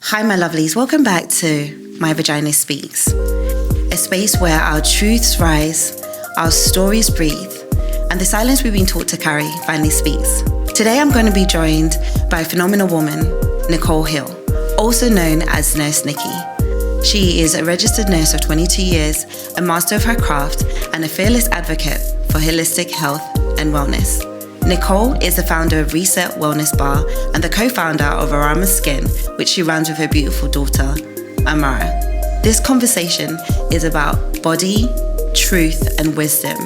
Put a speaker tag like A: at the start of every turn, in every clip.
A: Hi, my lovelies. Welcome back to My Vagina Speaks, a space where our truths rise, our stories breathe, and the silence we've been taught to carry finally speaks. Today, I'm going to be joined by a phenomenal woman, Nicole Hill, also known as Nurse Nikki. She is a registered nurse of 22 years, a master of her craft, and a fearless advocate for holistic health and wellness. Nicole is the founder of Reset Wellness Bar and the co-founder of Aramha Skin, which she runs with her beautiful daughter, Aramha. This conversation is about body, truth, and wisdom,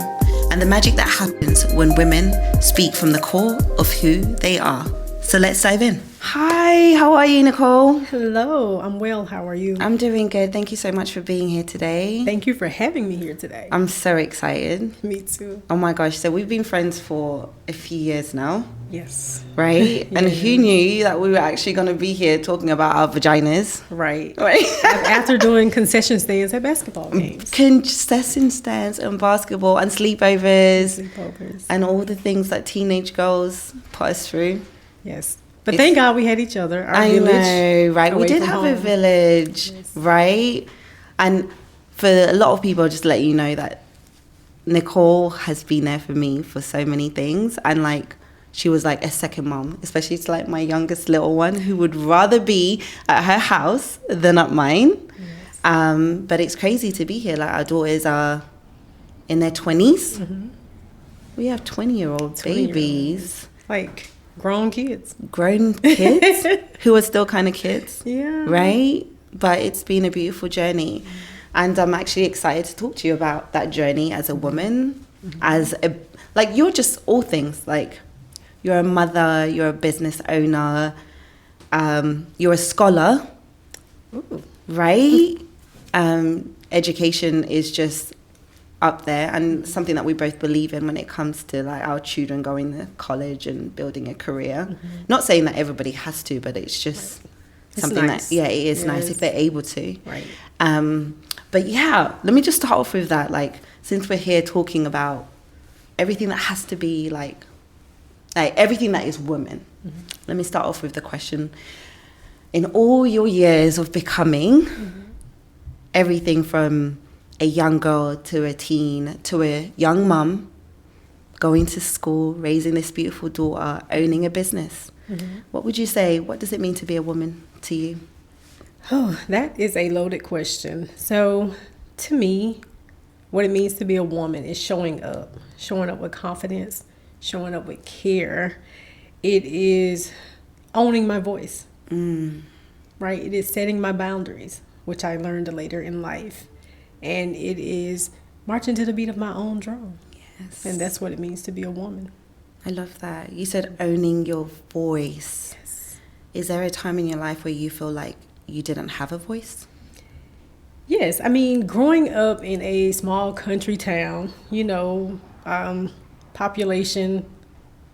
A: and the magic that happens when women speak from the core of who they are. So let's dive in. Hi, how are you, Nicole?
B: Hello, I'm well. How are you?
A: I'm doing good. Thank you so much for being here today.
B: Thank you for having me here today.
A: I'm so excited.
B: Me too.
A: Oh my gosh, so we've been friends for a few years now.
B: Yes.
A: Right? And who knew that we were actually going to be here talking about our vaginas?
B: Right.
A: Right.
B: After doing concession stands at basketball games.
A: Concession stands and basketball and sleepovers.
B: Sleepovers.
A: And all the things that teenage girls put us through.
B: Yes. But thank God we had each other. Our
A: I
B: village.
A: know, right? We
B: away
A: did
B: from
A: have
B: home.
A: a village,
B: Yes.
A: right? And for a lot of people, just to let you know that Nicole has been there for me for so many things. And like, she was like a second mom, especially to like my youngest little one who would rather be at her house than at mine. Yes. But it's crazy to be here. Like, our daughters are in their 20s. Mm-hmm. We have 20-year-old babies.
B: Like grown kids.
A: Grown kids who are still kind of kids.
B: Yeah.
A: Right? But it's been a beautiful journey. Mm-hmm. And I'm actually excited to talk to you about that journey as a woman, as a, like, you're just all things. Like, you're a mother, you're a business owner, you're a scholar.
B: Ooh.
A: Right? Education is just up there and something that we both believe in when it comes to like our children going to college and building a career. Mm-hmm. Not saying that everybody has to, but it's just something nice. That, it is nice if they're able to.
B: Right.
A: But yeah, let me just start off with that. Like, since we're here talking about everything that has to be like everything that is woman, let me start off with the question. In all your years of becoming, everything from a young girl to a teen to a young mum, going to school, raising this beautiful daughter, owning a business. What would you say? What does it mean to be a woman to you?
B: Oh, that is a loaded question. So to me, what it means to be a woman is showing up with confidence, showing up with care. It is owning my voice, right? It is setting my boundaries, which I learned later in life. And it is marching to the beat of my own drum.
A: Yes.
B: And that's what it means to be a woman.
A: I love that. You said owning your voice.
B: Yes.
A: Is there a time in your life where you feel like you didn't have a voice?
B: Yes. I mean, growing up in a small country town, population,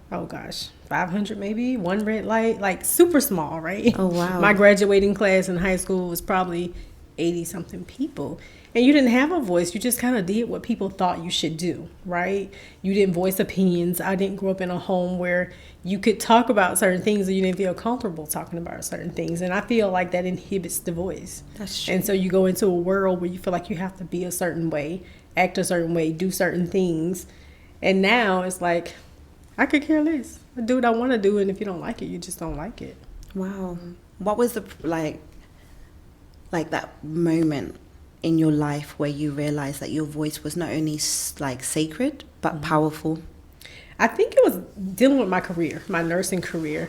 B: 500 maybe, one red light, like super small, right?
A: Oh, wow.
B: My graduating class in high school was probably 80-something people. And you didn't have a voice. You just kind of did what people thought you should do, right? You didn't voice opinions. I didn't grow up in a home where you could talk about certain things and you didn't feel comfortable talking about certain things. And I feel like that inhibits the voice.
A: That's true.
B: And so you go into a world where you feel like you have to be a certain way, act a certain way, do certain things. And now it's like, I could care less. I do what I want to do. And if you don't like it, you just don't like it.
A: Wow. What was the, like that moment in your life where you realized that your voice was not only like sacred but powerful?
B: I think it was dealing with my career, my nursing career.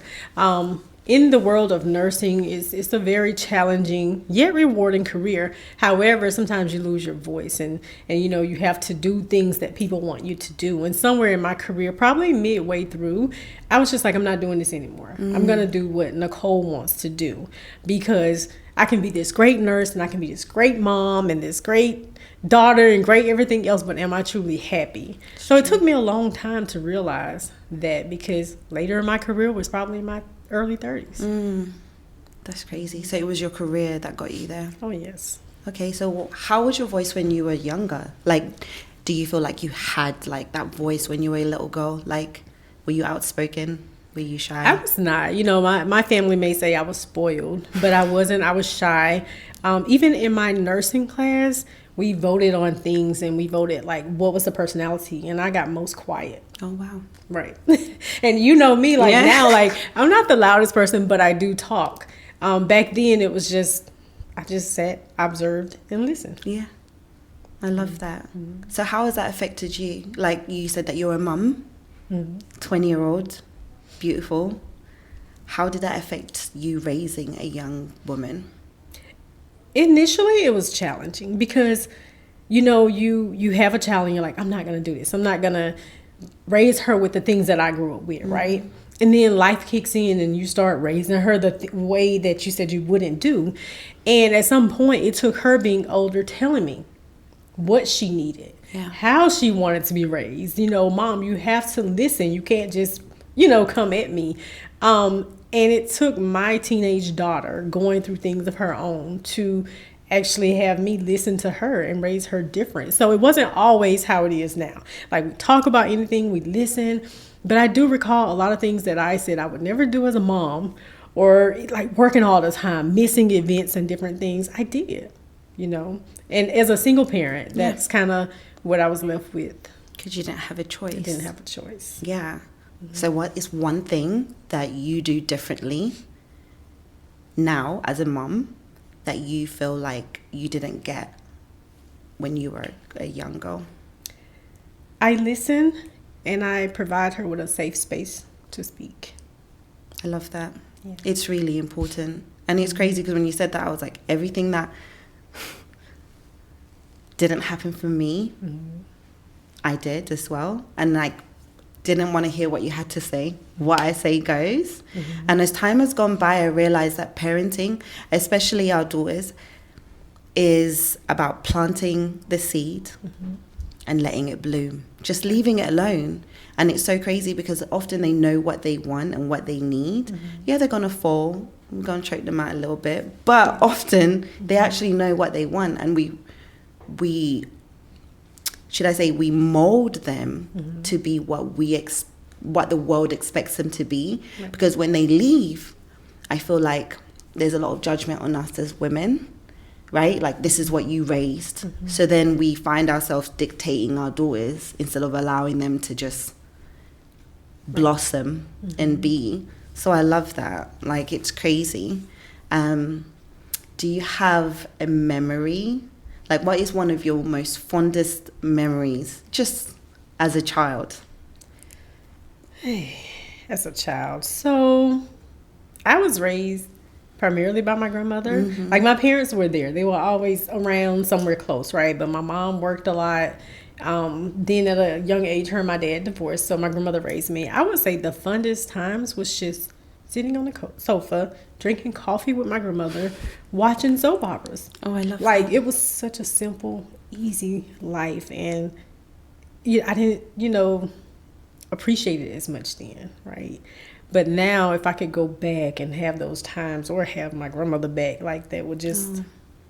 B: In the world of nursing, it's a very challenging yet rewarding career. However, sometimes you lose your voice and you have to do things that people want you to do. And somewhere in my career, probably midway through, I was just like, I'm not doing this anymore. I'm going to do what Nicole wants to do, because I can be this great nurse and I can be this great mom and this great daughter and great everything else, but am I truly happy? So it took me a long time to realize that, because later in my career was probably in my early 30s.
A: That's crazy. So it was your career that got you there?
B: Oh, yes.
A: Okay, so how was your voice when you were younger? Like, do you feel like you had like that voice when you were a little girl? Like, were you outspoken? Were you shy?
B: I was not. My family may say I was spoiled, but I wasn't. I was shy. Even in my nursing class, we voted on things and we voted like what was the personality, and I got most quiet.
A: Oh, wow.
B: Right. And you know me, like
A: Yeah.
B: now, like I'm not the loudest person, but I do talk. Back then it was just, I just sat, observed, and listened.
A: Yeah. I love that. So how has that affected you? Like you said that you're a mum, 20-year-old, beautiful. How did that affect you raising a young woman?
B: Initially, it was challenging because, you have a child and you're like, I'm not going to do this. I'm not going to raise her with the things that I grew up with, right? And then life kicks in and you start raising her the way that you said you wouldn't do. And at some point, it took her being older telling me what she needed, how she wanted to be raised. Mom, you have to listen. You can't just, come at me. And it took my teenage daughter going through things of her own to actually have me listen to her and raise her different. So it wasn't always how it is now. Like we talk about anything, we listen. But I do recall a lot of things that I said I would never do as a mom, or like working all the time, missing events and different things. I did, And as a single parent, that's kind of what I was left with.
A: Because you didn't have a choice.
B: I didn't have a choice.
A: Yeah. So what is one thing that you do differently now as a mom that you feel like you didn't get when you were a young girl?
B: I listen and I provide her with a safe space to speak.
A: I love that.
B: Yeah.
A: It's really important. And it's crazy because when you said that, I was like, everything that didn't happen for me, I did as well. And like, didn't want to hear what you had to say. What I say goes. And as time has gone by, I realized that parenting, especially our daughters, is about planting the seed and letting it bloom. Just leaving it alone. And it's so crazy because often they know what they want and what they need. Yeah, they're going to fall. I'm going to choke them out a little bit. But often they actually know what they want. And we should I say, we mold them to be what what the world expects them to be. Right. Because when they leave, I feel like there's a lot of judgment on us as women, right? Like, this is what you raised. So then we find ourselves dictating our daughters instead of allowing them to just blossom and be. So I love that. Like, it's crazy. Do you have a memory? Like, what is one of your most fondest memories just as a child?
B: As a child. So I was raised primarily by my grandmother. Like, my parents were there. They were always around somewhere close, right? But my mom worked a lot. Then at a young age, her and my dad divorced. So my grandmother raised me. I would say the funnest times was just sitting on the sofa, drinking coffee with my grandmother, watching soap operas.
A: Oh, I love
B: like
A: that.
B: It was such a simple, easy life, and I didn't, appreciate it as much then, right? But now, if I could go back and have those times, or have my grandmother back, like that would just,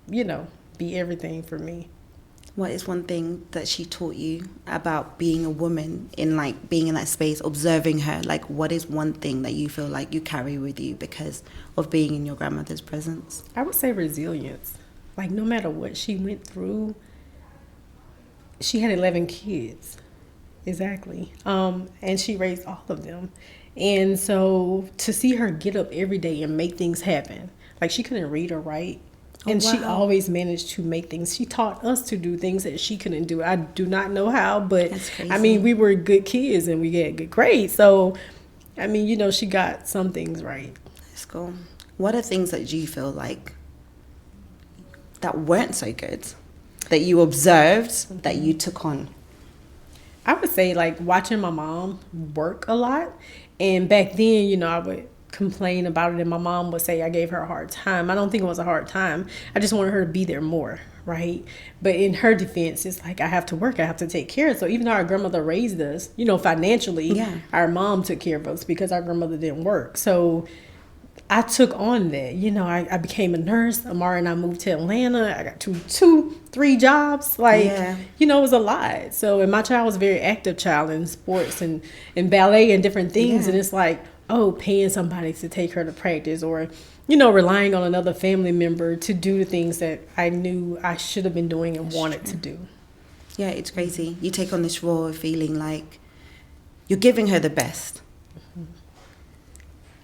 B: be everything for me.
A: What is one thing that she taught you about being a woman in, like, being in that space, observing her? Like, what is one thing that you feel like you carry with you because of being in your grandmother's presence?
B: I would say resilience. Like, no matter what she went through, she had 11 kids. Exactly. And she raised all of them. And so to see her get up every day and make things happen, like, she couldn't read or write. And she always managed to make things. She taught us to do things that she couldn't do. I do not know how, but I mean, we were good kids and we get good grades. So, I mean, she got some things right.
A: Let's go. What are things that you feel like that weren't so good, that you observed, that you took on?
B: I would say, like, watching my mom work a lot. And back then, I would complain about it, and my mom would say I gave her a hard time. I don't think it was a hard time. I just wanted her to be there more, right? But in her defense, it's like, I have to work, I have to take care of. So even though our grandmother raised us, financially, our mom took care of us because our grandmother didn't work. So I took on that. I became a nurse. Amara and I moved to Atlanta. I got three jobs. It was a lot. So, and my child was a very active child in sports and ballet and different things. And it's like, paying somebody to take her to practice, or, relying on another family member to do the things that I knew I should have been doing and wanted to do.
A: Yeah, it's crazy. You take on this role of feeling like you're giving her the best.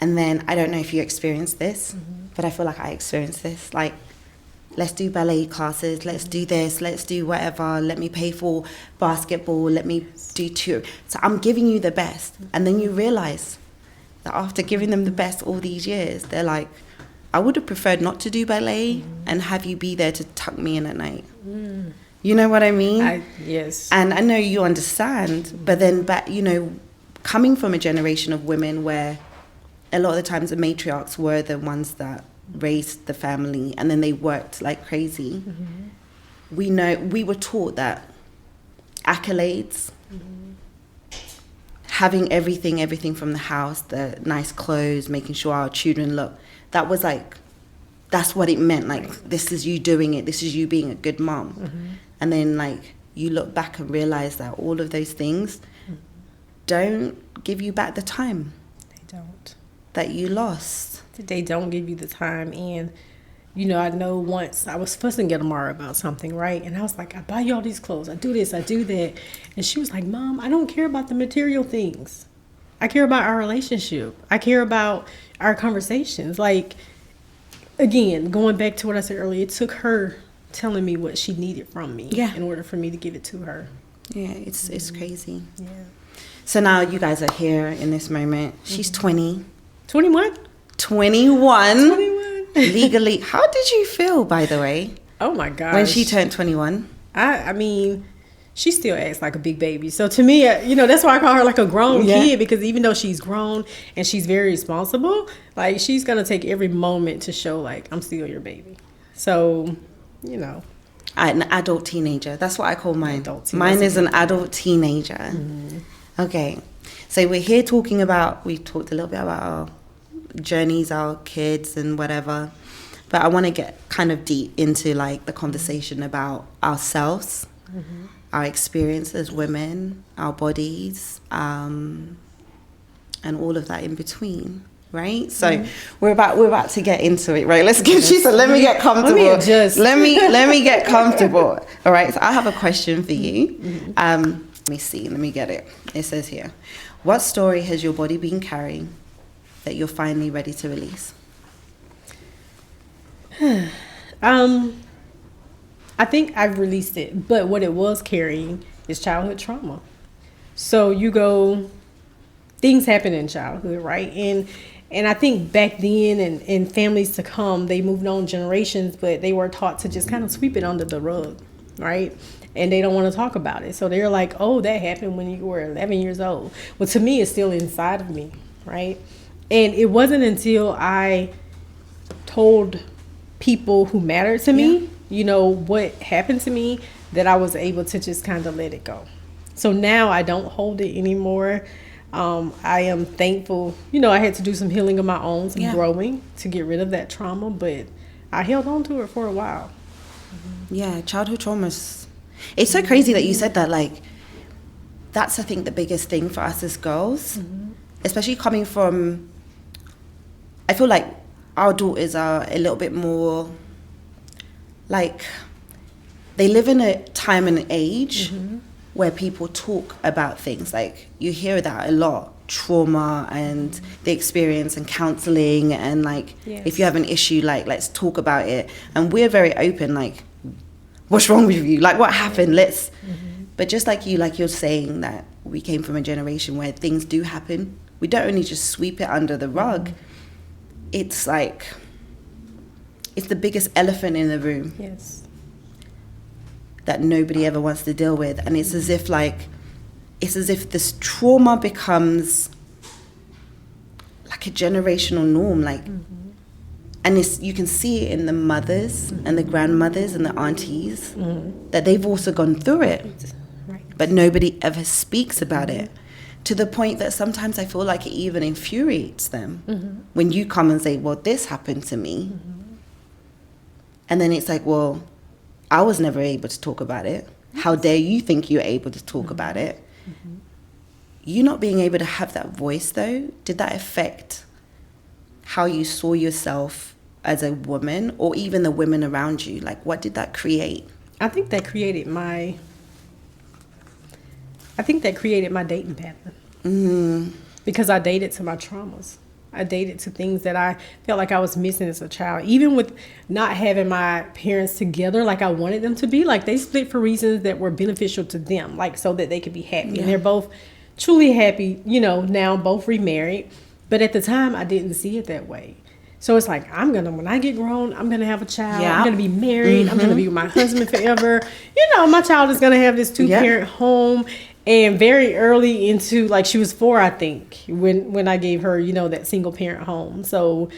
A: And then, I don't know if you experienced this, but I feel like I experienced this. Like, let's do ballet classes, let's do this, let's do whatever, let me pay for basketball, let me do tour. So I'm giving you the best. And then you realize that after giving them the best all these years, they're like, I would have preferred not to do ballet and have you be there to tuck me in at night. You know what I mean?
B: Yes.
A: And I know you understand, but then, coming from a generation of women where a lot of the times the matriarchs were the ones that raised the family and then they worked like crazy. We were taught that accolades, having everything from the house, the nice clothes, making sure our children look, that was like, that's what it meant. Like, this is you doing it, this is you being a good mom. And then, like, you look back and realize that all of those things don't give you back the time.
B: They don't.
A: That you lost.
B: They don't give you the time. And, I know once I was fussing at Amara about something, right? And I was like, I buy you all these clothes, I do this, I do that. And she was like, Mom, I don't care about the material things. I care about our relationship. I care about our conversations. Like, again, going back to what I said earlier, it took her telling me what she needed from me in order for me to give it to her.
A: Yeah, it's crazy.
B: Yeah.
A: So now you guys are here in this moment. She's 20.
B: 21?
A: 21. Legally. How did you feel, by the way?
B: Oh my gosh.
A: When she turned 21?
B: I mean, she still acts like a big baby. So to me, that's why I call her like a grown kid, because even though she's grown and she's very responsible, like, she's going to take every moment to show, like, I'm still your baby. So,
A: An adult teenager. That's what I call mine.
B: Mine
A: is an adult teenager. Okay. So we're here talking about, we've talked a little bit about our journeys, our kids and whatever. But I want to get kind of deep into, like, the conversation about ourselves, our experience as women, our bodies, and all of that in between. Right, so we're about to get into it. Right, let's get. She said, "Let me get comfortable. Let me get comfortable." All right, so I have a question for you. Let me see. Let me get it. It says here, what story has your body been carrying that you're finally ready to release?
B: I think I've released it, but what it was carrying is childhood trauma. So things happen in childhood, right? And I think back then and families to come, they moved on generations, but they were taught to just kind of sweep it under the rug, right? And they don't want to talk about it. So they're like, oh, that happened when you were 11 years old. Well, to me, it's still inside of me, right? And it wasn't until I told people who mattered to me, what happened to me, that I was able to just kind of let it go. So now I don't hold it anymore. I am thankful. I had to do some healing of my own, some growing to get rid of that trauma, but I held on to it for a while.
A: Yeah, childhood traumas. It's so crazy that you said that. Like, that's, I think, the biggest thing for us as girls, especially coming from, I feel like our daughters are a little bit more, like, they live in a time and age where people talk about things. Like, you hear that a lot, trauma and the experience and counseling and, like, if you have an issue, like, let's talk about it. And we're very open, like, what's wrong with you? Like, what happened? Let's... But just like you're saying that we came from a generation where things do happen. We don't only just sweep it under the rug. It's like, it's the biggest elephant in the room.
B: Yes.
A: That nobody ever wants to deal with. And it's as if this trauma becomes like a generational norm. Like, and you can see it in the mothers and the grandmothers and the aunties that they've also gone through it. But nobody ever speaks about it, to the point that sometimes I feel like it even infuriates them when you come and say, well, this happened to me. And then it's like, well, I was never able to talk about it. How dare you think you're able to talk about it? you not being able to have that voice, though, did that affect how you saw yourself as a woman, or even the women around you? Like, what did that create?
B: I think that created my dating pattern. Because I dated to my traumas. I dated to things that I felt like I was missing as a child. Even with not having my parents together like I wanted them to be, like they split for reasons that were beneficial to them, like so that they could be happy.
A: Yeah.
B: And they're both truly happy, now both remarried. But at the time, I didn't see it that way. So it's like, when I get grown, I'm going to have a child.
A: Yeah.
B: I'm going to be married. I'm going to be with my husband forever. My child is going to have this 2-parent home. And very early into, like, she was 4, I think, when I gave her, that single parent home. So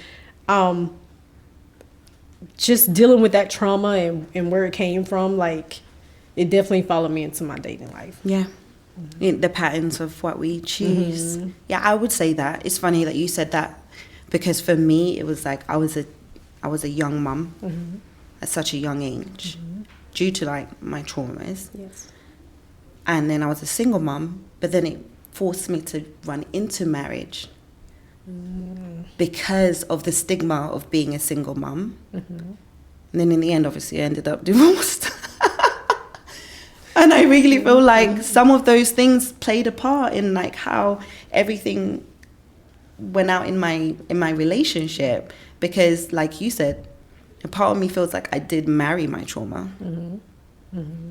B: just dealing with that trauma and where it came from, like, it definitely followed me into my dating life.
A: Yeah. The patterns of what we choose. Yeah, I would say that. It's funny that you said that, because for me, it was like I was a young mum at such a young age due to, like, my traumas.
B: Yes.
A: And then I was a single mum, but then it forced me to run into marriage because of the stigma of being a single mum. And then in the end, obviously, I ended up divorced. And I really feel like some of those things played a part in, like, how everything went out in my relationship, because, like you said, a part of me feels like I did marry my trauma.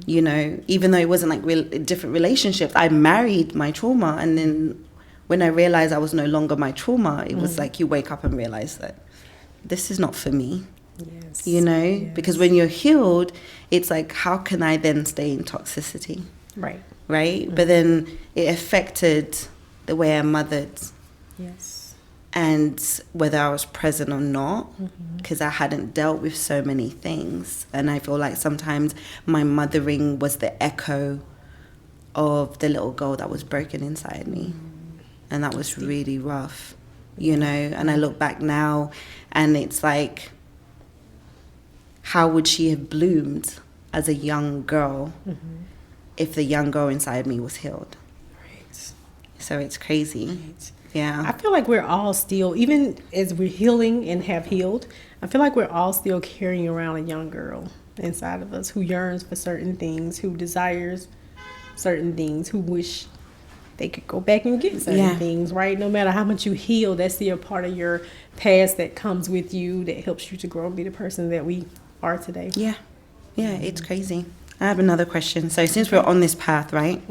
A: Even though it wasn't like different relationships, I married my trauma. And then when I realized I was no longer my trauma, it was like you wake up and realize that this is not for me.
B: Yes.
A: Yes. Because when you're healed, it's like, how can I then stay in toxicity?
B: Right.
A: But then it affected the way I mothered.
B: Yes.
A: And whether I was present or not, because I hadn't dealt with so many things. And I feel like sometimes my mothering was the echo of the little girl that was broken inside me. And that was really rough, And I look back now and it's like, how would she have bloomed as a young girl if the young girl inside me was healed?
B: Right.
A: So it's crazy.
B: Right.
A: Yeah.
B: I feel like we're all still, even as we're healing and have healed, I feel like we're all still carrying around a young girl inside of us who yearns for certain things, who desires certain things, who wish they could go back and get certain things, right? No matter how much you heal, that's still a part of your past that comes with you, that helps you to grow and be the person that we are today.
A: Yeah. Yeah, it's crazy. I have another question. So since we're on this path, right?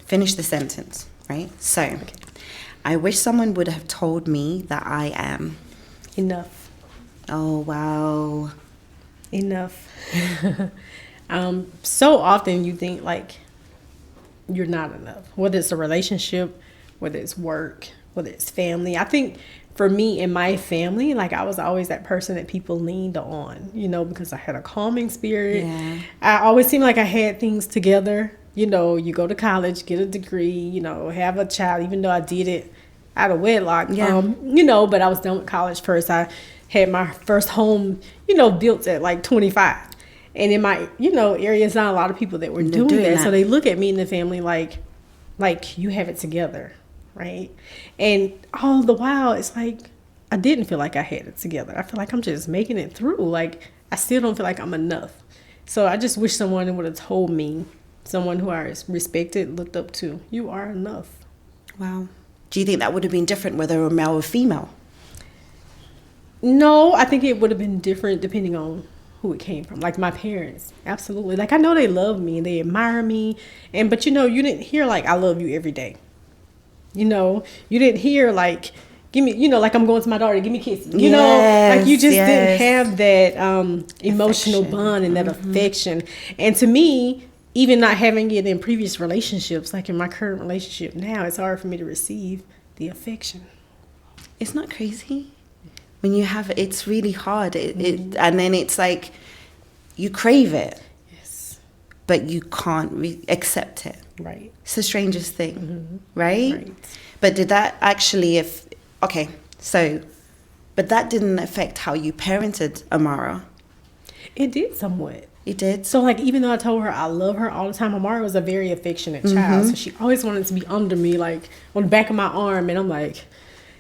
A: Finish the sentence. Right? So, I wish someone would have told me that I am
B: enough.
A: Oh, wow.
B: Enough. So often you think like you're not enough, whether it's a relationship, whether it's work, whether it's family. I think for me and my family, like I was always that person that people leaned on, because I had a calming spirit.
A: Yeah.
B: I always seemed like I had things together. You go to college, get a degree, have a child, even though I did it out of wedlock.
A: Yeah.
B: But I was done with college first. I had my first home, built at like 25. And in my, area, it's not a lot of people that were doing that. So they look at me and the family like you have it together, right? And all the while, it's like, I didn't feel like I had it together. I feel like I'm just making it through. Like, I still don't feel like I'm enough. So I just wish someone would have told me, someone who I respected, looked up to, you are enough.
A: Wow. Do you think that would have been different whether a male or female?
B: No, I think it would have been different depending on who it came from. Like my parents, absolutely. Like I know they love me and they admire me, but you didn't hear like I love you every day. You didn't hear like give me, like I'm going to my daughter, give me kisses. Like you just didn't have that emotional affection. Bond and that affection. And to me, even not having it in previous relationships, like in my current relationship now, it's hard for me to receive the affection.
A: It's not crazy. When you have it, it's really hard. And then it's like you crave it.
B: Yes.
A: But you can't accept it.
B: Right.
A: It's the strangest thing, right? But did that actually, but that didn't affect how you parented Amara?
B: It did somewhat.
A: It did.
B: So, like, even though I told her I love her all the time, Amara was a very affectionate child. So she always wanted to be under me, like, on the back of my arm. And I'm like,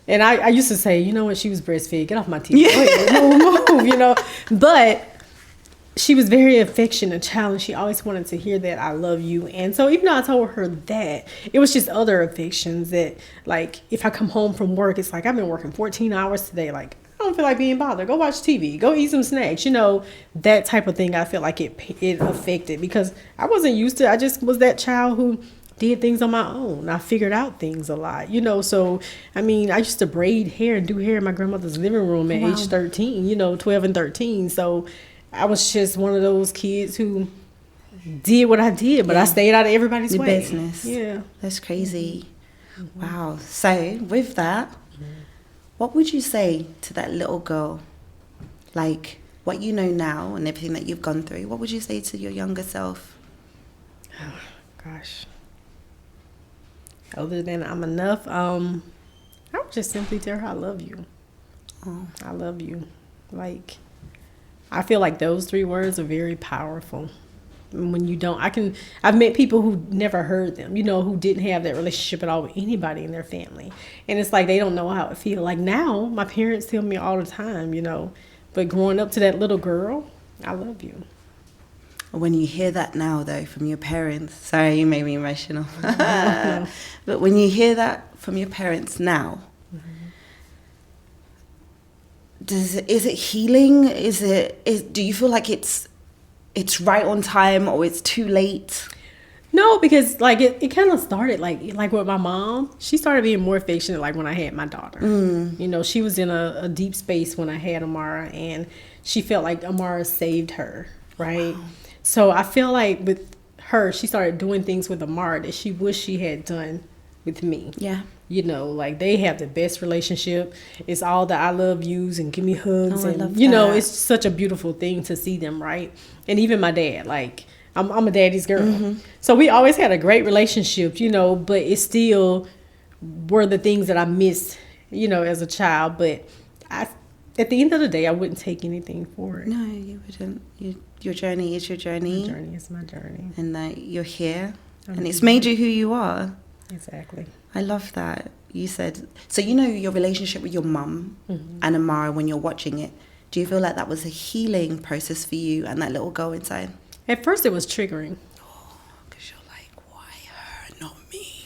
B: and I used to say, you know what, she was breastfed. Get off my teeth. Move, you know. But she was very affectionate child, and she always wanted to hear that I love you. And so even though I told her that, it was just other affections that, like, if I come home from work, it's like, I've been working 14 hours today. Like, I don't feel like being bothered. Go watch TV. Go eat some snacks. You know, that type of thing. I feel like it affected because I wasn't used to. I just was that child who did things on my own. I figured out things a lot. You know, so I mean, I used to braid hair and do hair in my grandmother's living room at age 13. You know, 12 and 13. So I was just one of those kids who did what I did, but I stayed out of everybody's way.
A: Business.
B: Yeah,
A: that's crazy. Wow. So with that, what would you say to that little girl? Like, what you know now and everything that you've gone through, what would you say to your younger self?
B: Oh, gosh. Other than I'm enough, I would just simply tell her I love you.
A: Oh.
B: I love you. Like, I feel like those 3 words are very powerful. When you don't, I've met people who never heard them, you know, who didn't have that relationship at all with anybody in their family. And it's like, they don't know how it feels. Like now, my parents tell me all the time, you know, but growing up to that little girl, I love you.
A: When you hear that now, though, from your parents, sorry, you made me emotional. But when you hear that from your parents now, is it healing? Do you feel like it's right on time or it's too late?
B: No, because like it kind of started like with my mom. She started being more affectionate like when I had my daughter. You know, she was in a deep space when I had Amara, and she felt like Amara saved her, right? Wow. So I feel like with her, she started doing things with Amara that she wished she had done with me.
A: Yeah.
B: You know, like they have the best relationship. It's all the I love yous and give me hugs. And, you know, it's such a beautiful thing to see them, right? And even my dad, like, I'm a daddy's girl. So we always had a great relationship, you know, but it still were the things that I missed, you know, as a child. But at the end of the day, I wouldn't take anything for it.
A: No, you wouldn't. Your journey is your journey.
B: My journey is my journey.
A: And that you're here. And it's made you who you are.
B: Exactly.
A: I love that. You said, so you know your relationship with your mum and Amara when you're watching it. Do you feel like that was a healing process for you and that little girl inside?
B: At first it was triggering.
A: Oh, because you're like, why her, not me?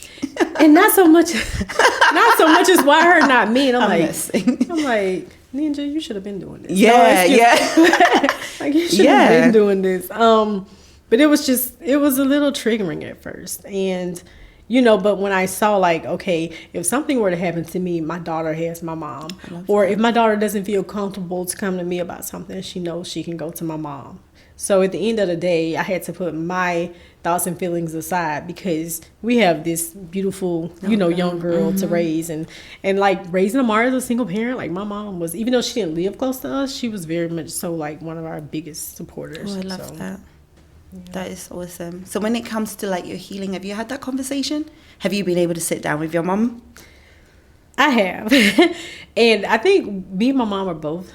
B: And not so much as why her, not me. And I'm like, Ninja, you should have been doing this. Like you should have been doing this. But it was a little triggering at first. And you know, but when I saw like, okay, if something were to happen to me, my daughter has my mom. Or if my daughter doesn't feel comfortable to come to me about something, she knows she can go to my mom. So at the end of the day, I had to put my thoughts and feelings aside because we have this beautiful, young girl to raise. And like raising Amara as a single parent, like my mom was, even though she didn't live close to us, she was very much so like one of our biggest supporters.
A: Oh, I love that. Yeah. That is awesome. So when it comes to like your healing, have you had that conversation? Have you been able to sit down with your mom?
B: I have. And I think me and my mom are both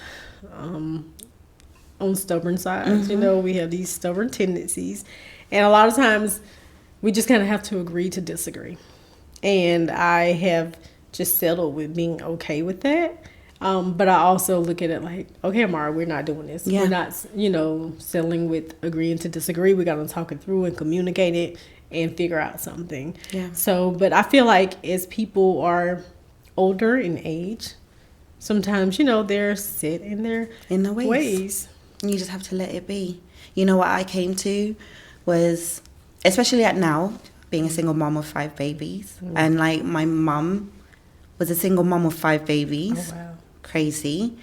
B: on stubborn sides. You know, we have these stubborn tendencies. And a lot of times we just kind of have to agree to disagree. And I have just settled with being okay with that. But I also look at it like, okay, Amara, we're not doing this. We're not, settling with agreeing to disagree. We got to talk it through and communicate it and figure out something. Yeah. So, but I feel like as people are older in age, sometimes, they're set in their ways.
A: You just have to let it be. You know what I came to was, especially at now, being a single mom of 5 babies. And like my mum was a single mom of 5 babies. Oh, wow. Crazy.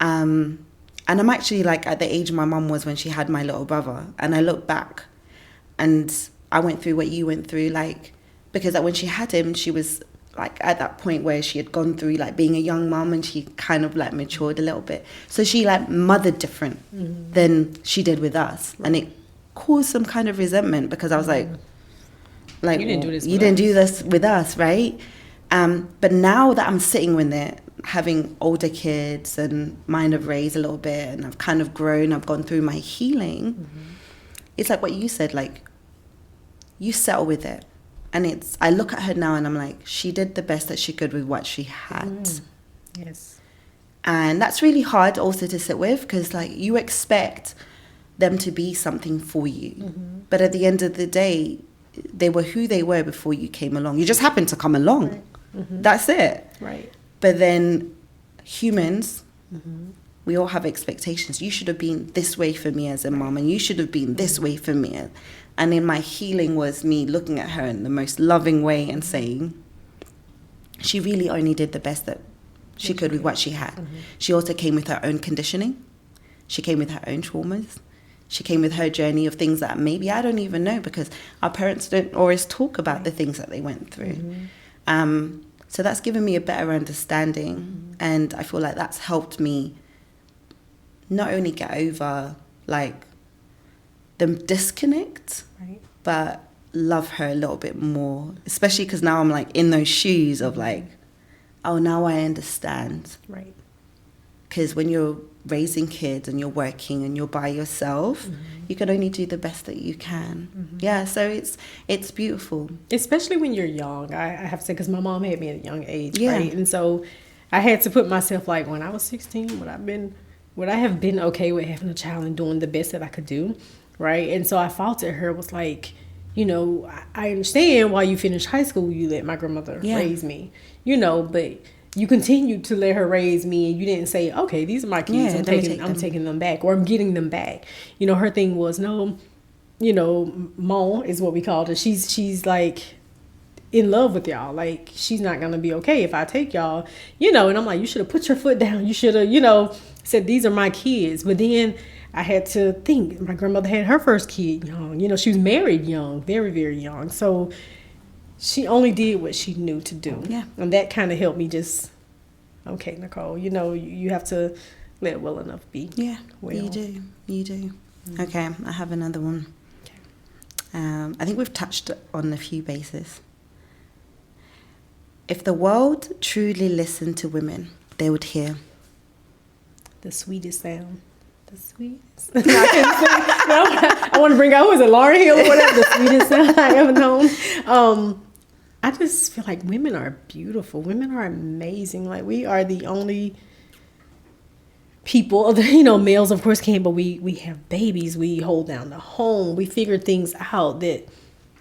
A: And I'm actually like at the age my mum was when she had my little brother. And I look back and I went through what you went through, like, because when she had him, she was like at that point where she had gone through like being a young mom and she kind of like matured a little bit. So she like mothered different than she did with us. Right. And it caused some kind of resentment because I was like you didn't do this with us, right? But now that I'm sitting with it, having older kids and mine have raised a little bit and I've kind of grown, I've gone through my healing, it's like what you said, like you settle with it. And I look at her now and I'm like, she did the best that she could with what she had.
B: Yes.
A: And that's really hard also to sit with, because like you expect them to be something for you. But at the end of the day, they were who they were before you came along. You just happened to come along.
B: Right.
A: That's it.
B: Right.
A: But then humans, we all have expectations. You should have been this way for me as a mom, and you should have been this way for me. And in my healing was me looking at her in the most loving way and saying, she really only did the best that she could with what she had. She also came with her own conditioning. She came with her own traumas. She came with her journey of things that maybe I don't even know, because our parents don't always talk about the things that they went through. So that's given me a better understanding. And I feel like that's helped me not only get over like the disconnect, but love her a little bit more, especially because now I'm like in those shoes of like, oh, now I understand.
B: Right.
A: Because when you're raising kids and you're working and you're by yourself, you can only do the best that you can. Yeah, so it's beautiful.
B: Especially when you're young, I have to say, because my mom had me at a young age, right? And so I had to put myself like, when I was 16, would I have been okay with having a child and doing the best that I could do, right? And so I faulted her, was like, you know, I understand why you finished high school, you let my grandmother raise me, you know, but you continued to let her raise me, and you didn't say, okay, these are my kids, I'm taking them back, or I'm getting them back. You know, her thing was, no, you know, Mom is what we called her. She's like in love with y'all. Like, she's not going to be okay if I take y'all, you know. And I'm like, you should have put your foot down. You should have, you know, said, these are my kids. But then I had to think, my grandmother had her first kid young. You know, she was married young, very, very young. So she only did what she knew to do. Yeah. And that kind of helped me just, okay, Nicole, you know, you have to let well enough be.
A: Yeah, well. You do. Okay, I have another one. Okay. I think we've touched on a few bases. If the world truly listened to women, they would hear
B: the sweetest sound. The sweetest. I want to bring out, was it Lauryn Hill or whatever? The sweetest sound I ever known. I just feel like women are beautiful. Women are amazing. Like, we are the only people, you know, males of course can, but we have babies. We hold down the home. We figure things out that,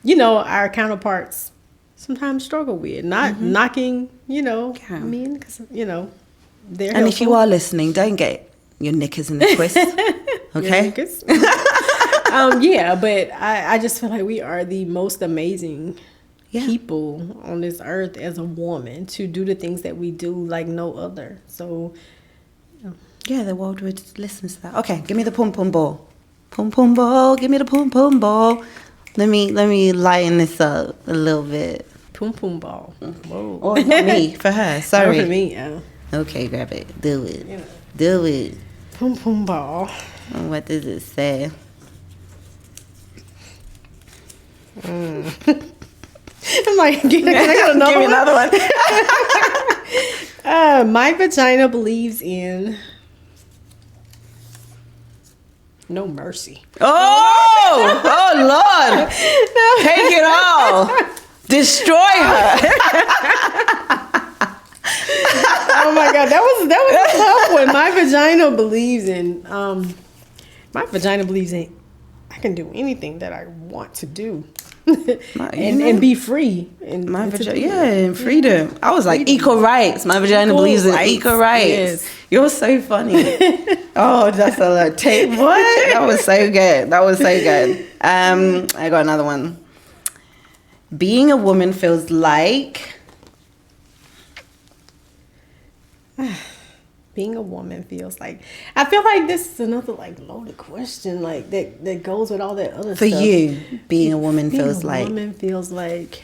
B: you know, our counterparts sometimes struggle with. Not knocking, you know, men, because, you know, they're
A: and
B: helpful.
A: If you are listening, don't get your knickers in a twist. Okay?
B: Yeah, but I just feel like we are the most amazing people on this earth as a woman, to do the things that we do like no other. So
A: yeah, the world would listen to that. Okay, give me the pom pom ball. Pom pom ball, give me the pom pom ball. Let me lighten this up a little bit.
B: Pom pom ball. Whoa.
A: Oh, not me, for her. Sorry.
B: For me, yeah.
A: Okay, grab it. Do it. Yeah. Do it.
B: Pom pom ball.
A: What does it say?
B: I'm like, can I get another
A: Give me another one.
B: My vagina believes in no mercy.
A: Oh Lord. Take it all. Destroy her.
B: Oh my God, that was a tough one. My vagina believes in I can do anything that I want to do. and be free. And
A: my vagina, and freedom. I was like, equal rights. My vagina believes in equal rights. Yes. You're so funny. Oh, that's a lot. What? That was so good. I got another one. Being a woman feels like.
B: Being a woman feels like, I feel like this is another like loaded question, like that goes with all that other
A: stuff. For you, being a woman feels like.
B: Being a woman feels like.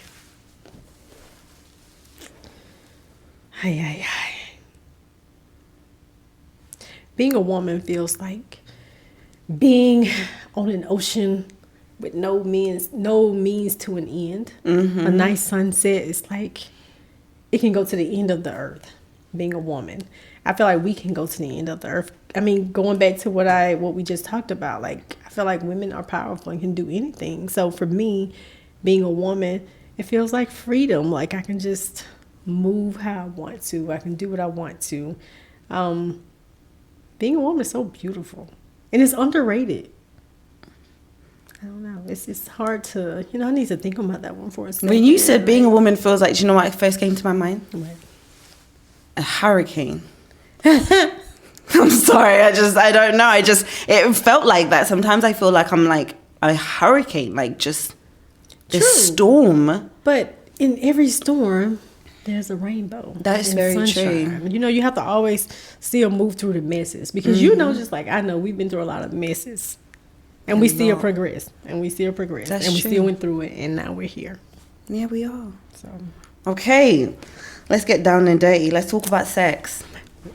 B: Being a woman feels like being on an ocean with no means to an end. A nice sunset is like, it can go to the end of the earth. being a woman. I feel like we can go to the end of the earth. I mean, going back to what we just talked about, like, I feel like women are powerful and can do anything. So for me, being a woman, it feels like freedom. Like, I can just move how I want to. I can do what I want to. Being a woman is so beautiful, and it's underrated. I don't know. It's hard to, I need to think about that one for a second.
A: When you said being a woman feels like, do you know what first came to my mind?
B: Right.
A: A hurricane. I'm sorry. I don't know. It felt like that. Sometimes I feel like I'm like a hurricane, like just this storm.
B: But in every storm, there's a rainbow.
A: That's very true.
B: You have to always still move through the messes because just like I know, we've been through a lot of messes. And we still progress. And we still progress.
A: That's
B: and we
A: true.
B: Still went through it. And now we're here.
A: Yeah, we are.
B: So,
A: okay. Let's get down and dirty. Let's talk about sex.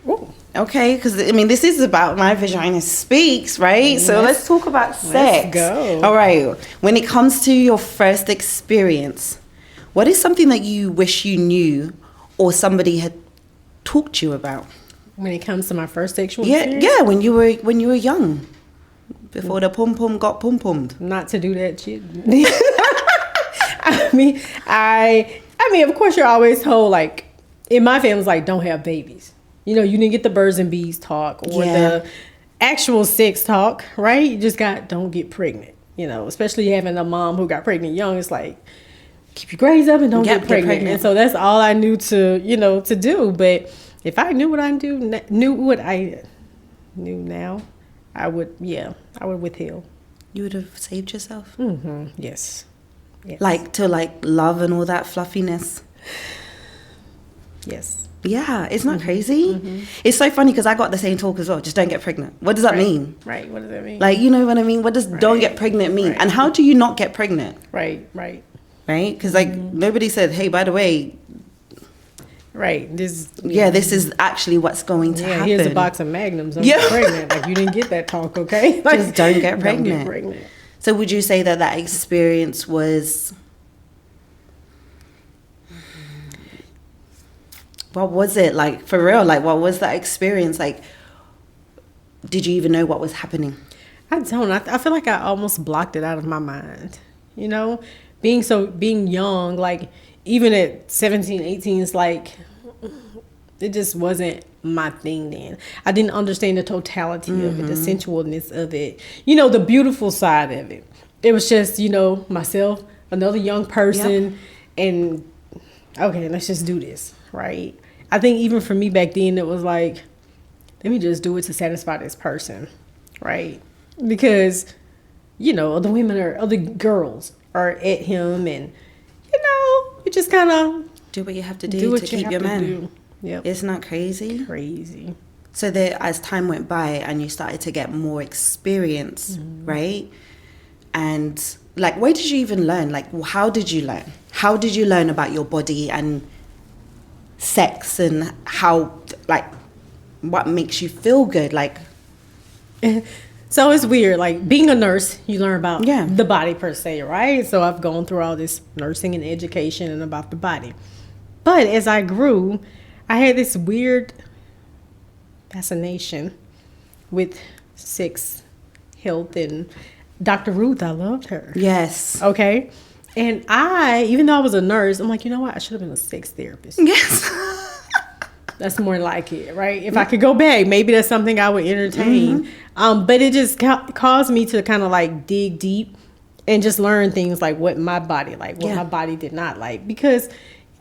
B: ooh.
A: Okay, because this is about My Vagina Speaks, right? So let's talk about sex.
B: Let's go.
A: All right. When it comes to your first experience, what is something that you wish you knew or somebody had talked to you about?
B: When it comes to my first sexual experience?
A: Yeah, when you were young. Before the pum-pum got pum-pummed.
B: Not to do that shit. I mean, of course, you're always told, like, in my family's like, don't have babies. You didn't get the birds and bees talk or the actual sex talk, right? You just don't get pregnant. Especially having a mom who got pregnant young. It's like, keep your grades up and don't get pregnant. And so that's all I knew to do. But if I knew what I knew now, I would withhold.
A: You would have saved yourself?
B: Mm-hmm. Yes.
A: Like to love and all that fluffiness?
B: Yes.
A: Yeah, it's not crazy. Mm-hmm. It's so funny because I got the same talk as well. Just don't get pregnant. What does that mean?
B: Right. What does that mean?
A: Like, you know what I mean? What does don't get pregnant mean? Right. And how do you not get pregnant?
B: Right.
A: Because nobody said, hey, by the way.
B: Right. This
A: is actually what's going to happen.
B: Here's a box of Magnums. Don't get pregnant. Like, you didn't get that talk, okay? Like,
A: just don't get pregnant.
B: Don't get pregnant.
A: So would you say that experience was... What was it like for real? Like, what was that experience like? Did you even know what was happening?
B: I don't. I feel like I almost blocked it out of my mind. Being young, like even at 17, 18, it's like it just wasn't my thing then. I didn't understand the totality of it, the sensualness of it. The beautiful side of it. It was just myself, another young person, and okay, let's just do this, right? I think even for me back then, it was like, let me just do it to satisfy this person, right? Because, other girls are at him and, you just kind of
A: do what you have to do to keep your man.
B: Yep.
A: It's not crazy?
B: Crazy.
A: So as time went by and you started to get more experience, right? And like, where did you even learn? Like, how did you learn? How did you learn about your body and sex and how, like, what makes you feel good? Like,
B: so it's weird. Like, being a nurse, you learn about
A: Yeah.
B: the body per se, right? So I've gone through all this nursing and education and about the body. But as I grew, I had this weird fascination with sex, health, and Dr. Ruth. I loved her.
A: yes.
B: Okay. And even though I was a nurse, I'm like, you know what? I should have been a sex therapist.
A: Yes.
B: That's more like it, right? If I could go back, maybe that's something I would entertain. But it just caused me to kind of like dig deep and just learn things like what my body liked, what my body did not like. Because,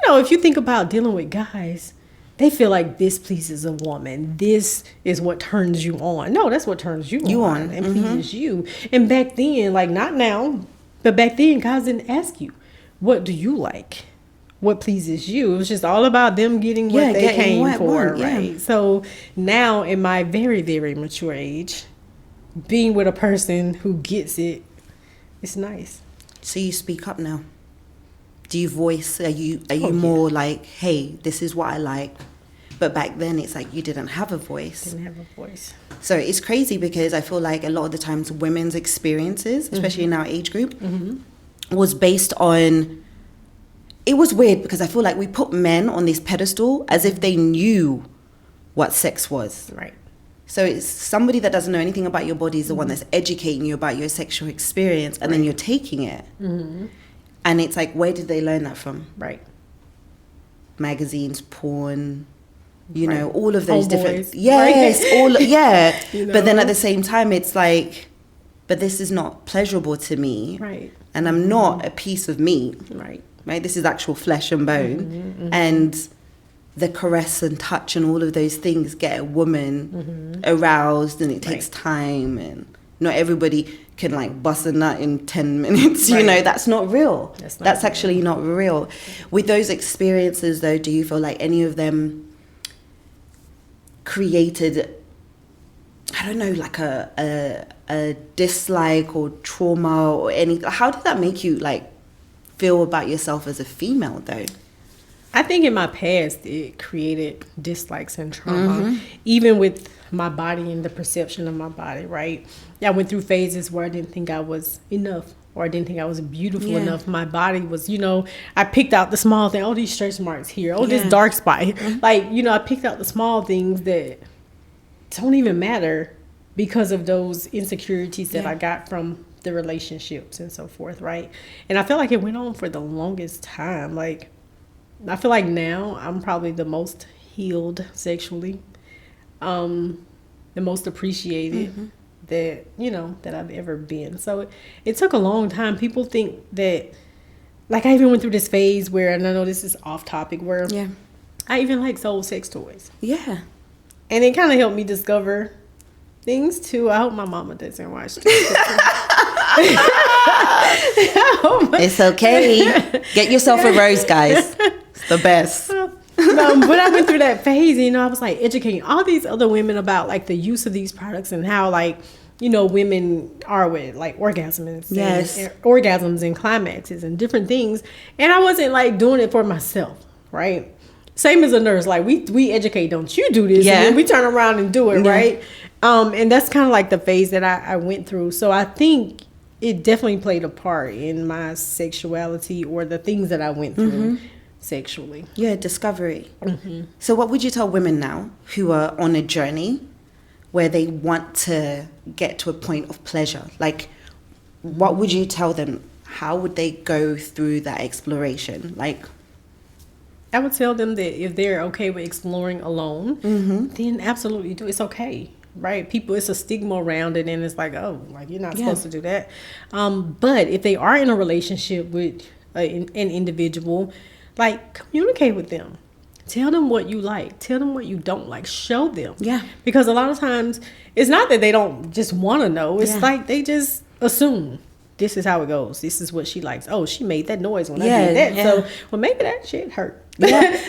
B: if you think about dealing with guys, they feel like this pleases a woman. This is what turns you on. No, that's what turns you on and pleases you. And back then, like not now, but back then, guys didn't ask you, what do you like? What pleases you? It was just all about them getting what they came for, right? So now in my very, very mature age, being with a person who gets it, it's nice.
A: So you speak up now. Do you voice? Are you more like, hey, this is what I like? But back then it's like you didn't have a voice.
B: Didn't have a voice.
A: So it's crazy because I feel like a lot of the times women's experiences, especially in our age group, was based on... It was weird because I feel like we put men on this pedestal as if they knew what sex was.
B: Right.
A: So it's somebody that doesn't know anything about your body is the one that's educating you about your sexual experience, and then you're taking it. And it's like, where did they learn that from?
B: Right.
A: Magazines, porn, you know, all of those different...
B: Homeboys.
A: Yes,
B: Right.
A: all... Yeah.
B: You know?
A: But then at the same time, it's like, but this is not pleasurable to me.
B: Right.
A: And I'm not a piece of meat.
B: Right.
A: Right? This is actual flesh and bone. And the caress and touch and all of those things get a woman aroused, and it takes time, and not everybody can like bust a nut in 10 minutes. You know, that's not real. That's actually not real. With those experiences though, do you feel like any of them created, I don't know, like a dislike or trauma or anything? How did that make you like feel about yourself as a female though?
B: I think in my past, it created dislikes and trauma, even with my body and the perception of my body, right? I went through phases where I didn't think I was enough, or I didn't think I was beautiful enough. My body was, you know, I picked out the small thing. Oh, these stretch marks here. Oh, this dark spot. Like, you know, I picked out the small things that don't even matter because of those insecurities that I got from the relationships and so forth, right? And I feel like it went on for the longest time. Like, I feel like now I'm probably the most healed sexually, the most appreciated that, you know, that I've ever been. So it took a long time. People think that, like, I even went through this phase where, and I know this is off topic, where I even like sold sex toys.
A: Yeah.
B: And it kind of helped me discover things too. I hope my mama doesn't watch this.
A: It's okay. Get yourself a rose, guys. It's the best.
B: But I went through that phase, you know, I was like educating all these other women about like the use of these products and how, like, you know, women are with like orgasms and orgasms and climaxes and different things. And I wasn't like doing it for myself, right? Same as a nurse, like we educate, don't you do this? And then we turn around and do it, right? And that's kind of like the phase that I went through. So I think it definitely played a part in my sexuality, or the things that I went through sexually.
A: Yeah, discovery. So what would you tell women now who are on a journey where they want to get to a point of pleasure? Like, what would you tell them? How would they go through that exploration? Like,
B: I would tell them that if they're okay with exploring alone, then absolutely do. It's okay, right? People, it's a stigma around it, and it's like, oh, like you're not supposed to do that. But if they are in a relationship with an individual, like, communicate with them. Tell them what you like. Tell them what you don't like. Show them. Yeah. Because a lot of times, it's not that they don't just want to know. It's like they just assume this is how it goes. This is what she likes. Oh, she made that noise when I did that. So, well, maybe that shit hurt.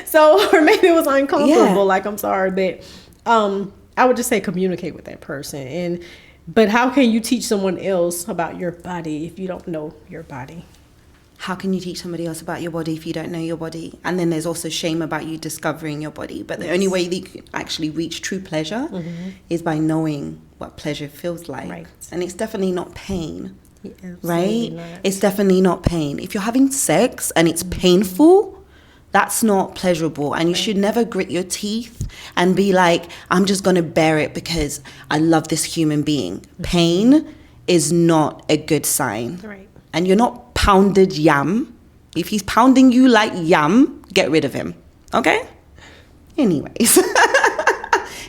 B: So, or maybe it was uncomfortable. Like, I'm sorry. But I would just say communicate with that person. But how can you teach someone else about your body if you don't know your body?
A: How can you teach somebody else about your body if you don't know your body? And then there's also shame about you discovering your body. But the only way that you can actually reach true pleasure is by knowing what pleasure feels like. Right. And it's definitely not pain, right? Not. It's definitely not pain. If you're having sex and it's painful, that's not pleasurable. And you should never grit your teeth and be like, I'm just going to bear it because I love this human being. Pain is not a good sign. Right. And you're not pounded yam. If he's pounding you like yam, get rid of him. Okay? Anyways.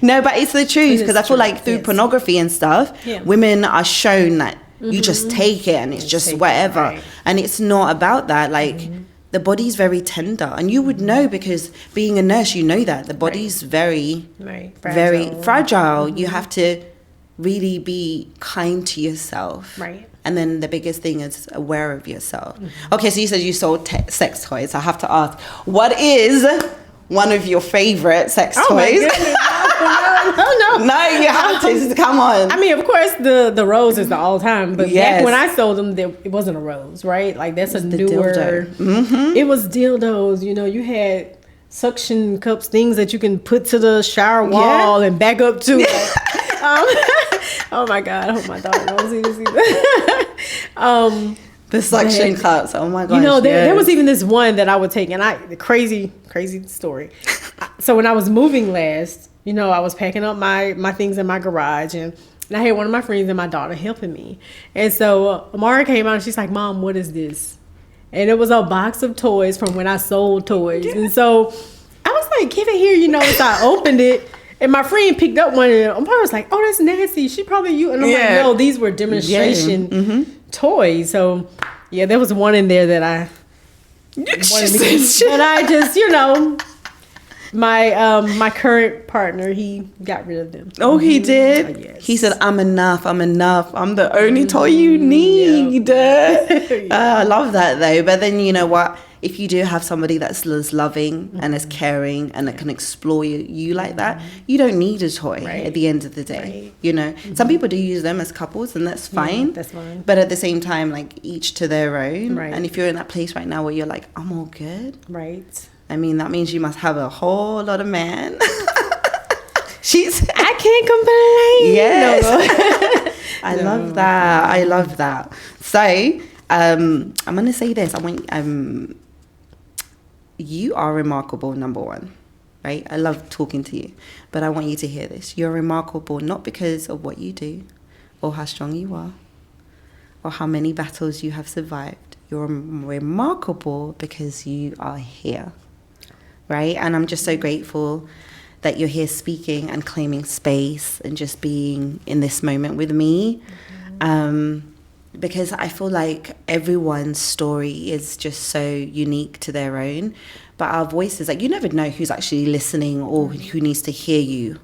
A: No, but it's the truth, because I feel like through pornography and stuff, women are shown that you just take it and it's just whatever. Right. And it's not about that. Like, the body's very tender. And you would know, because being a nurse, you know that. The body's very fragile. You have to really be kind to yourself. Right. And then the biggest thing is aware of yourself. Okay, so you said you sold sex toys. I have to ask, what is one of your favorite sex toys? My goodness. No, you have to. Come on.
B: I mean, of course, the rose is the all-time. But back when I sold them, it wasn't a rose, right? Like, that's a newer. It was dildos. You know, you had suction cups, things that you can put to the shower wall and back up to. Oh my God, I hope my daughter don't see this either.
A: The suction cups, oh my gosh.
B: You know, there was even this one that I would take, and the crazy story. So when I was moving last, I was packing up my things in my garage, and I had one of my friends and my daughter helping me. And so Amara came out and she's like, Mom, what is this? And it was a box of toys from when I sold toys. And so I was like, give it here, So I opened it. And my friend picked up one, and Amara was like, oh, that's nasty. She probably you. And I'm like, no, these were demonstration toys. So, yeah, there was one in there that I wanted to keep. And I just, my current partner, he got rid of them.
A: Oh, he did?
B: Yes.
A: He said, I'm enough. I'm the only toy you need. I love that, though. But then, you know what? If you do have somebody that's loving and is caring and that can explore you like that, you don't need a toy at the end of the day. Some people do use them as couples, and that's fine.
B: That's fine.
A: But at the same time, like, each to their own.
B: Right.
A: And if you're in that place right now where you're like, I'm all good.
B: Right.
A: I mean, that means you must have a whole lot of man.
B: I can't complain.
A: Yes. No. I love that. So, I'm going to say this. I want... you are remarkable, number one, right? I love talking to you, but I want you to hear this. You're remarkable not because of what you do or how strong you are or how many battles you have survived. You're remarkable because you are here, right? And I'm just so grateful that you're here speaking and claiming space and just being in this moment with me. Because I feel like everyone's story is just so unique to their own. But our voices, like, you never know who's actually listening or who needs to hear you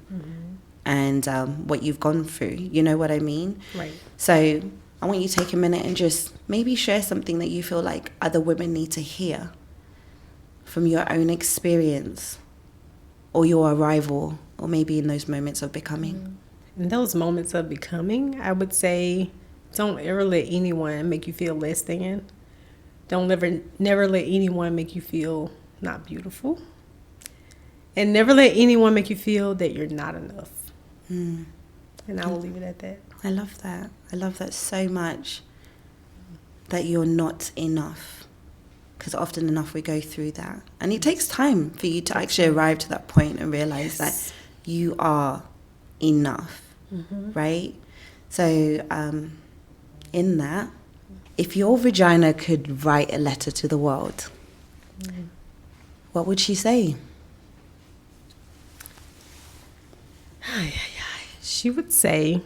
A: and what you've gone through. You know what I mean?
B: Right.
A: So I want you to take a minute and just maybe share something that you feel like other women need to hear from your own experience or your arrival, or maybe in those moments of becoming.
B: In those moments of becoming, I would say... don't ever let anyone make you feel less than. Never let anyone make you feel not beautiful. And never let anyone make you feel that you're not enough. And I will leave it at that.
A: I love that. I love that so much, that you're not enough. Because often enough we go through that. And it takes time for you to actually arrive to that point and realize that you are enough, right? So, in that, if your vagina could write a letter to the world, what would she say?
B: She would say,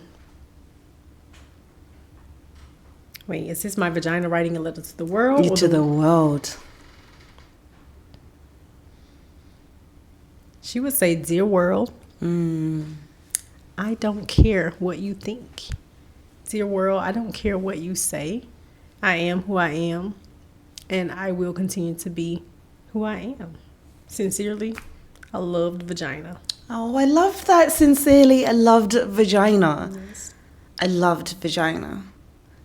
B: wait, is this my vagina writing a letter to the world?
A: To the world.
B: She would say, dear world, I don't care what you think. Dear world, I don't care what you say. I am who I am, and I will continue to be who I am. Sincerely, a loved vagina.
A: Oh, I love that. Sincerely, a loved vagina.
B: Yes.
A: A loved vagina.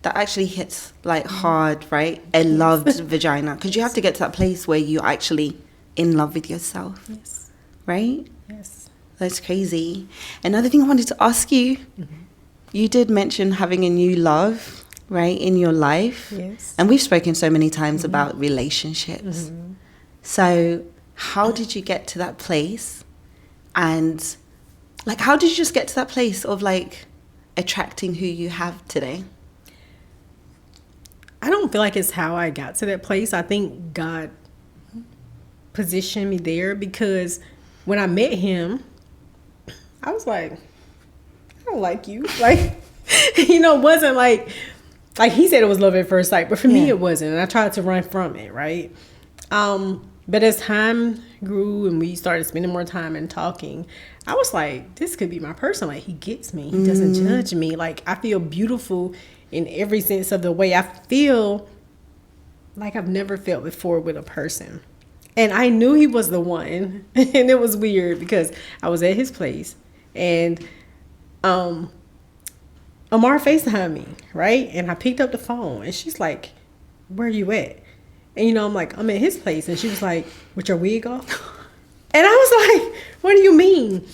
A: That actually hits like hard, right? A loved vagina. Because you have to get to that place where you're actually in love with yourself.
B: Yes.
A: Right?
B: Yes.
A: That's crazy. Another thing I wanted to ask you. You did mention having a new love, right, in your life.
B: Yes.
A: And we've spoken so many times about relationships. So how did you get to that place? And, like, how did you just get to that place of, like, attracting who you have today?
B: I don't feel like it's how I got to that place. I think God positioned me there, because when I met him, I was like... I don't like you. Like, it wasn't like he said it was love at first sight, but for me it wasn't. And I tried to run from it, right? But as time grew and we started spending more time and talking, I was like, this could be my person. Like, he gets me. He doesn't judge me. Like, I feel beautiful in every sense of the way. I feel like I've never felt before with a person. And I knew he was the one. And it was weird because I was at his place and Amar FaceTimed me, right? And I picked up the phone and she's like, where are you at? And I'm like, I'm at his place. And she was like, with your wig off? And I was like, what do you mean?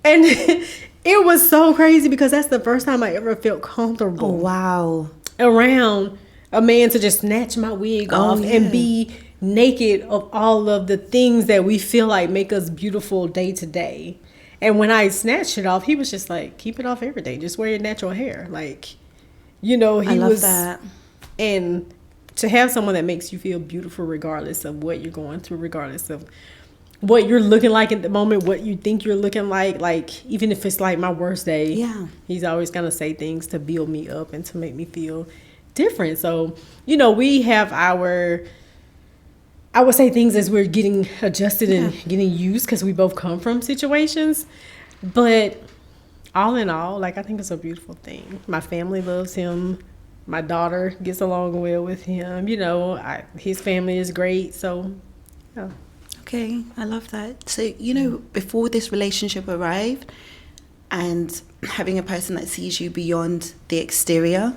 B: And it was so crazy because that's the first time I ever felt comfortable.
A: Oh, wow.
B: Around a man to just snatch my wig off and be naked of all of the things that we feel like make us beautiful day to day. And when I snatched it off, he was just like, keep it off every day. Just wear your natural hair. Like, he
A: I love
B: was
A: that.
B: And to have someone that makes you feel beautiful regardless of what you're going through, regardless of what you're looking like at the moment, what you think you're looking like even if it's like my worst day,
A: Yeah.
B: he's always going to say things to build me up and to make me feel different. So, you know, we have I would say things as we're getting adjusted and getting used, because we both come from situations. But all in all, like, I think it's a beautiful thing. My family loves him. My daughter gets along well with him. You know, his family is great. So, yeah.
A: Okay, I love that. So, you know, before this relationship arrived and having a person that sees you beyond the exterior,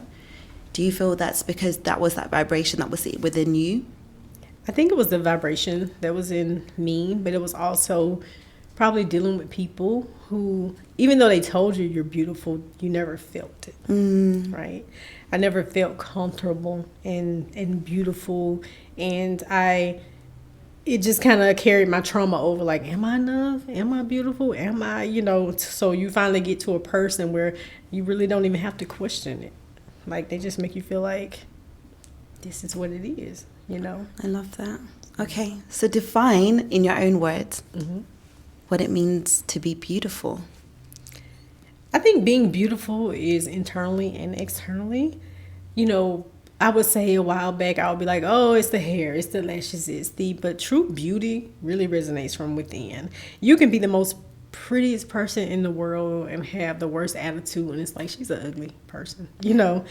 A: do you feel that's because that was that vibration that was within you?
B: I think it was the vibration that was in me, but it was also probably dealing with people who, even though they told you you're beautiful, you never felt it, right? I never felt comfortable and beautiful, and it just kind of carried my trauma over, like, am I enough? Am I beautiful? Am I, you know? So you finally get to a person where you really don't even have to question it. Like, they just make you feel like this is what it is. You know,
A: I love that. Okay, so define in your own words what it means to be beautiful.
B: I think being beautiful is internally and externally. You know, I would say a while back, I would be like, oh, it's the hair, it's the lashes, but true beauty really resonates from within. You can be the most prettiest person in the world and have the worst attitude, and it's like, she's an ugly person, you know?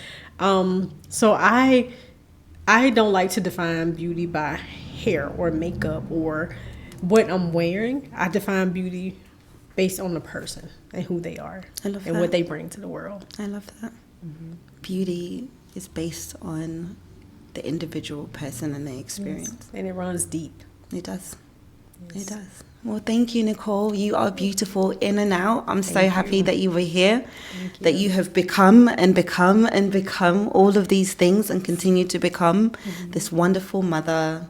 B: So I don't like to define beauty by hair or makeup or what I'm wearing. I define beauty based on the person and who they are.
A: I love
B: and
A: that.
B: what they bring to the world.
A: I love that. Beauty is based on the individual person and their experience.
B: Yes. And it runs deep.
A: It does.
B: Yes.
A: It does. Well, thank you, Nicole. You are beautiful in and out. I'm so happy that you were here, that you have become and become and become all of these things and continue to become this wonderful mother,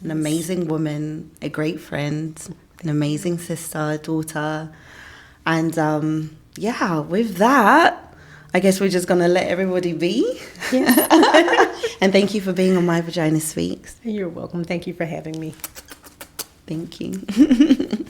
A: an amazing woman, a great friend, an amazing sister, daughter. And yeah, with that, I guess we're just going to let everybody be.
B: Yes.
A: And thank you for being on My Vagina Speaks.
B: You're welcome. Thank you for having me.
A: Thank you.